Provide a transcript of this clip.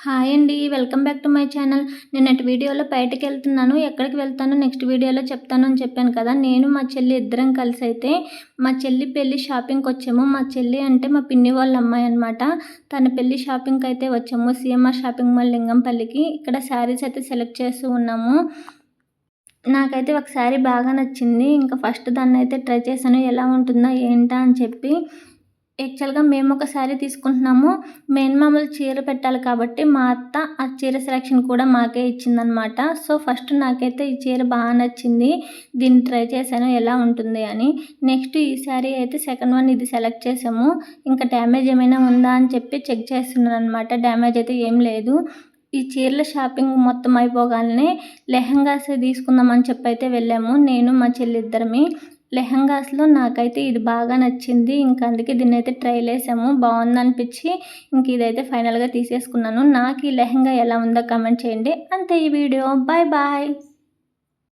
Hi అండి. Welcome back to my channel. నిన్నటి వీడియోలో బయటకెళ్తున్నాను. ఎక్కడికి వెళ్తానో నెక్స్ట్ వీడియోలో చెప్తాను అని చెప్పాను కదా! నేను మా చెల్లి ఇద్దరం కలిసైతే మా చెల్లి పెళ్లి షాపింగ్‌కొచ్చాము. మా చెల్లి అంటే మా పిన్ని వాళ్ళ అమ్మాయి అనమాట. తన పెళ్లి షాపింగ్‌కైతే వచ్చాము. సీఎంఆర్ షాపింగ్ మాల్ లింగంపల్లికి. ఇక్కడ శారీస్ అయితే సెలెక్ట్ చేస్తూ ఉన్నాము. నాకైతే ఒక శారీ బాగా నచ్చింది. ఇంకా ఫస్ట్ దాన్నైతే ట్రై చేశాను. ఎలా ఉంటుందా ఏంటా అని చెప్పి. యాక్చువల్‌గా మేమొక శారీ తీసుకుంటున్నాము. మేనమామలు చీర పెట్టాలి కాబట్టి మా అత్త ఆ చీర సెలక్షన్ కూడా మాకే ఇచ్చిందనమాట. సో, ఫస్ట్ నాకైతే ఈ చీర బాగా నచ్చింది. దీన్ని ట్రై చేశాను ఎలా ఉంటుంది అని. నెక్స్ట్ ఈ శారీ అయితే సెకండ్ వన్ ఇది సెలెక్ట్ చేసాము. ఇంకా డ్యామేజ్ ఏమైనా ఉందా అని చెప్పి చెక్ చేస్తున్నాననమాట. డ్యామేజ్ అయితే ఏం లేదు. ఈ చీరల షాపింగ్ మొత్తం అయిపోగానే లెహెంగాస్ తీసుకుందామని చెప్పైతే వెళ్ళాము. నేను మా చెల్లిద్దరమి. లెహెంగాస్‌లో నాకైతే ఇది బాగా నచ్చింది. ఇంక అందుకే దీన్నైతే ట్రైలేసాము. బావుందనిపిచ్చి ఇంక ఇదైతే ఫైనల్‌గా తీసేసుకున్నాను. నాకు ఈ లెహెంగా ఎలా ఉందో కామెంట్ చేయండి. అంతే ఈ వీడియో. Bye bye.